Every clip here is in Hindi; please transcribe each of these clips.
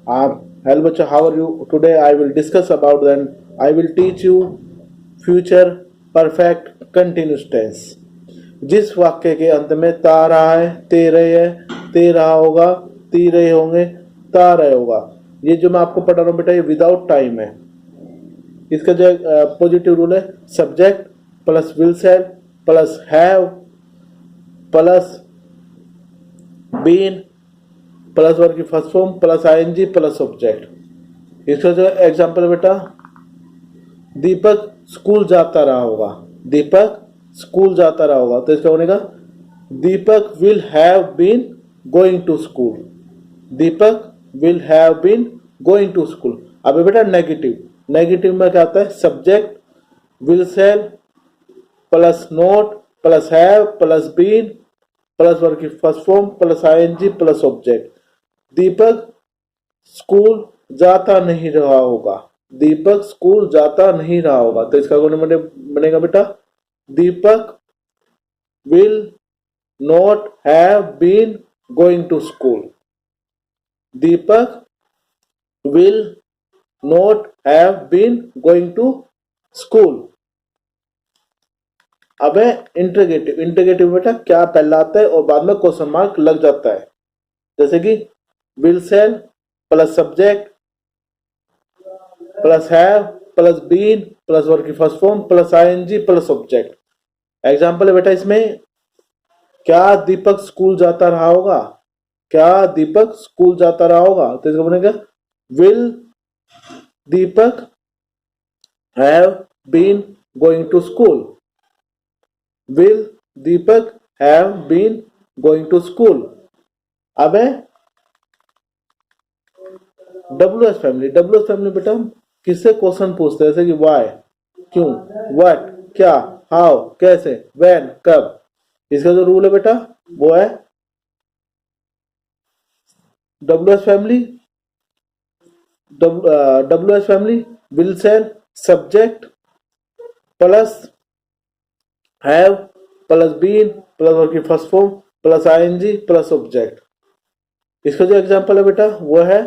Hello bachcha, how are you? Today I will discuss about then I will teach you future perfect continuous tense. जिस वाक्य के अंत में ता रहा है, ते रहे है, ते रहा होगा, ती रहे होंगे, ता रहे होगा, ये जो मैं आपको पढ़ा रहा हूँ बेटा, ये विदाउट टाइम है। इसका जो पॉजिटिव रूल है, subject plus will shall plus have plus been plus verb की first form plus ING plus object. इसका जो एग्जांपल है बेटा, दीपक स्कूल जाता रहा होगा, दीपक स्कूल जाता रहा होगा, तो इसका बनेगा Deepak will have been going to school, Deepak will have been going to school. अब बेटा नेगेटिव, नेगेटिव में क्या आता है, subject will shall plus not plus have plus been plus verb की first form plus ING plus object. Deepak school जाता नहीं रहा होगा, दीपक स्कूल जाता नहीं रहा होगा, तो इसका बनेगा बेटा Deepak will not have been going to school, Deepak will not have been going to school. अब है इंटरगेटिव, इंटरगेटिव बेटा क्या पहला आता है और बाद में क्वेश्चन मार्क लग जाता है, जैसे कि will shall plus subject plus have plus been plus verb की first form plus ING plus object. Example है बेटा इसमें, क्या दीपक स्कूल जाता रहा होगा, क्या दीपक स्कूल जाता रहा होगा, तो इसका बनेगा will Deepak have been going to school, will Deepak have been going to school. अब है WH फैमिली, WH फैमिली बेटा किससे क्वेश्चन पूछते हैं, जैसे कि वाई क्यों, व्हाट क्या, हाउ कैसे, व्हेन कब। इसका जो रूल है बेटा वो है WH family, WH family will shall subject plus have plus been plus verb की first form plus ING plus object. इसका जो एग्जांपल है बेटा वो है,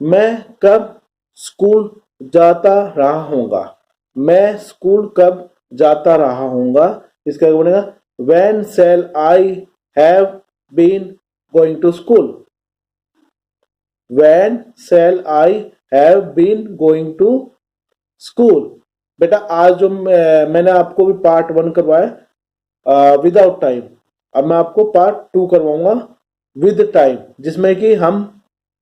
मैं कब स्कूल जाता रहा हूँगा, मैं स्कूल कब जाता रहा हूँगा। इसका क्या बनेगा, when shall I have been going to school, when shall I have been going to school. बेटा आज जो मैंने आपको भी पार्ट 1 करवाया विदाउट टाइम, अब मैं आपको पार्ट 2 करवाऊंगा विद टाइम, जिसमें कि हम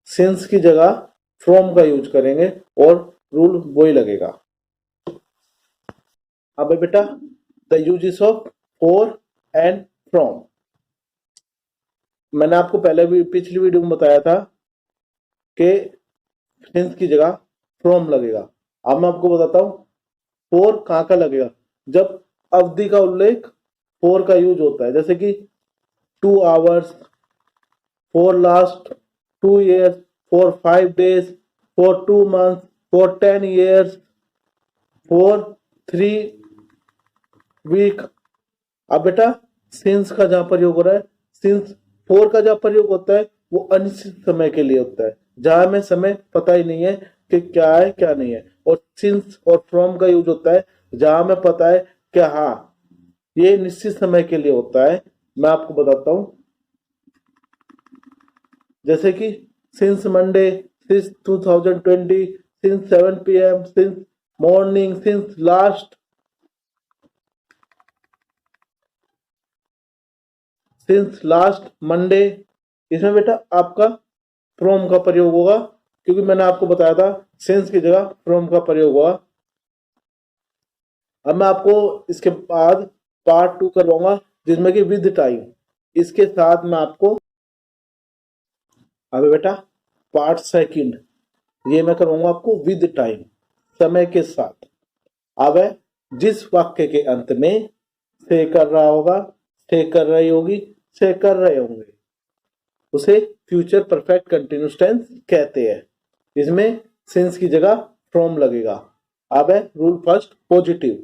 सिंस की जगह फ्रॉम का यूज करेंगे और रूल वही लगेगा। अब बेटा the uses of for and from, मैंने आपको पहले भी पिछली वीडियो में बताया था कि सिंस की जगह फ्रॉम लगेगा। अब मैं आपको बताता हूं फॉर कहां का लगेगा, जब अवधि का उल्लेख फॉर का यूज होता है, जैसे कि 2 hours, for last 2 years, for 5 days, for 2 months, for 10 years, for 3 week। अब बेटा सिंस का जहां प्रयोग हो रहा है, सिंस फॉर का जहां प्रयोग होता है वो अनिश्चित समय के लिए होता है, जहां हमें समय पता ही नहीं है कि क्या है क्या नहीं है। और सिंस और फ्रॉम का यूज होता है जहां हमें पता है कि हाँ ये निश्चित समय के लिए होता है। मैं आपको बताता हूं, जैसे कि since Monday, since 2020, since 7 PM, since morning, since last, since last Monday. इसमें बेटा आपका फ्रॉम का प्रयोग होगा, क्योंकि मैंने आपको बताया था सिंस की जगह फ्रॉम का प्रयोग होगा। अब मैं आपको इसके बाद पार्ट 2 करवाऊंगा जिसमें कि विद टाइम, इसके साथ मैं आपको अब बेटा पार्ट 2 ये मैं करवाऊंगा आपको विद टाइम, समय के साथ। अब है जिस वाक्य के अंत में से कर रहा होगा, से कर रही होगी, से कर रहे होंगे, उसे फ्यूचर परफेक्ट कंटिन्यूस टेंस कहते हैं। इसमें सिंस की जगह फ्रॉम लगेगा। अब है rule first positive,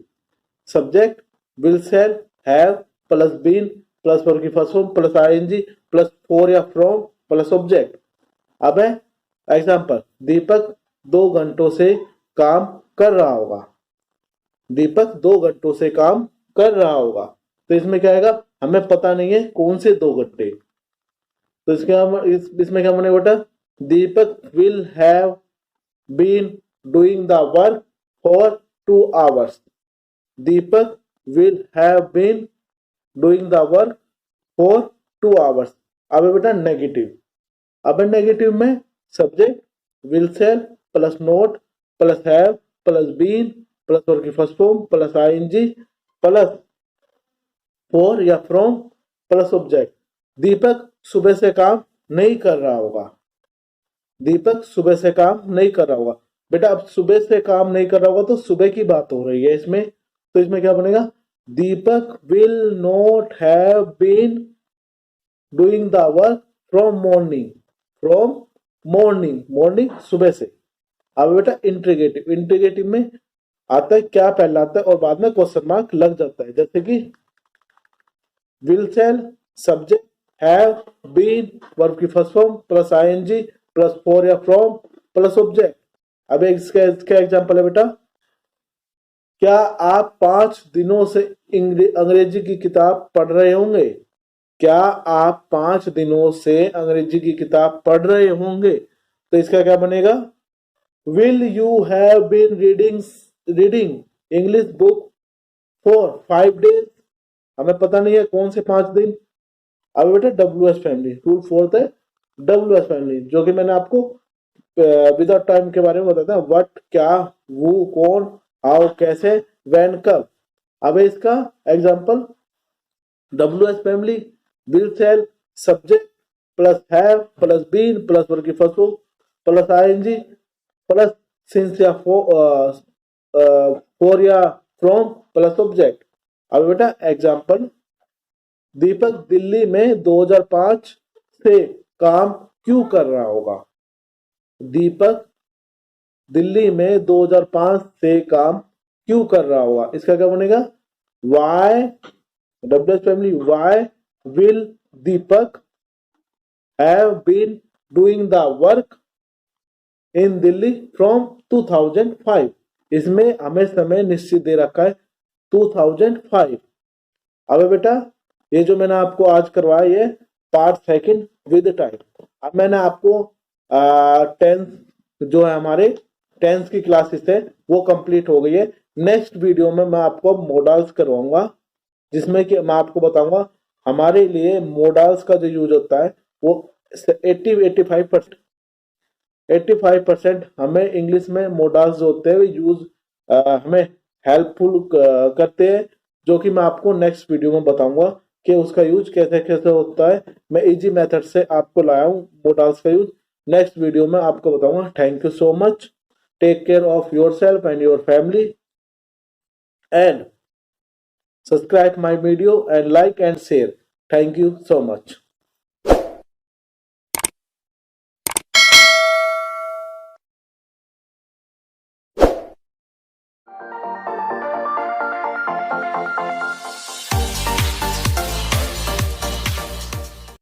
subject will shall have plus been plus verb की first form plus ING plus for या फ्रॉम प्लस ऑब्जेक्ट। अब है एग्जाम्पल, दीपक 2 घंटों से काम कर रहा होगा। दीपक 2 घंटों से काम कर रहा होगा, तो इसमें क्या आएगा, हमें पता नहीं है कौन से 2 घंटे, तो इसमें क्या बनेगा बेटा, Deepak will have been doing the work for 2 hours. Deepak will have been doing the work for 2 hours. अब है बेटा नेगेटिव, अब नेगेटिव में subject will shall plus not plus have plus been plus verb की first form plus ING plus for या फ्रॉम प्लस ऑब्जेक्ट। दीपक सुबह से काम नहीं कर रहा होगा। दीपक सुबह से काम नहीं कर रहा होगा। बेटा अब सुबह से काम नहीं कर रहा होगा तो सुबह की बात हो रही है इसमें, तो इसमें क्या बनेगा, Deepak will not have been doing the work from morning, from morning, morning सुबह से। अब बेटा इंट्रीगेटिव, इंट्रीगेटिव में आता है क्या पहला आता है और बाद में क्वेश्चन मार्क लग जाता है, जैसे कि will shall subject have been verb की first form plus ING plus for या फ्रॉम प्लस ऑब्जेक्ट। अब इसका एग्जांपल है बेटा, क्या आप 5 दिनों से अंग्रेजी की किताब पढ़ रहे होंगे। क्या आप 5 दिनों से अंग्रेजी की किताब पढ़ रहे होंगे, तो इसका क्या बनेगा, will you have been reading English book for 5 days. हमें पता नहीं है कौन से 5 दिन। अब बेटा WH फैमिली, रूल 4 है WH फैमिली, जो कि मैंने आपको विदाउट टाइम के बारे में बताया था, व्हाट क्या, वो कौन, हाउ कैसे, व्हेन कब। अब इसका example WH family will shall subject plus have plus been plus verb की first form plus ING plus since या फॉर या फ्रॉम प्लस ऑब्जेक्ट। अब बेटा एग्जांपल, दीपक दिल्ली में 2005 से काम क्यों कर रहा होगा। दीपक दिल्ली में 2005 से काम क्यों कर रहा होगा, इसका क्या बनेगा, why, WH family why will Deepak have been doing the work in Delhi from 2005। इसमें हमें समय निश्चित दे रखा है 2005। अब बेटा ये जो मैंने आपको आज करवाया ये पार्ट सेकंड विद टाइम। अब मैंने आपको टेंस जो है हमारे टेंस की क्लासेस है वो कंप्लीट हो गई है। नेक्स्ट वीडियो में मैं आपको मोडाल्स करवाऊंगा, जिसमें कि मैं आपको बताऊंगा हमारे लिए मोडाल्स का जो यूज होता है वो 85% हमें इंग्लिश में मोडाल्स जो होते हैं यूज हमें हेल्पफुल करते हैं, जो कि मैं आपको नेक्स्ट वीडियो में बताऊंगा कि उसका यूज कैसे कैसे होता है। मैं इजी मेथड से आपको लाया हूँ मोडाल्स का यूज, नेक्स्ट वीडियो में आपको बताऊंगा। Thank you so much, take care of yourself and your family and subscribe my video and like and share. Thank you so much.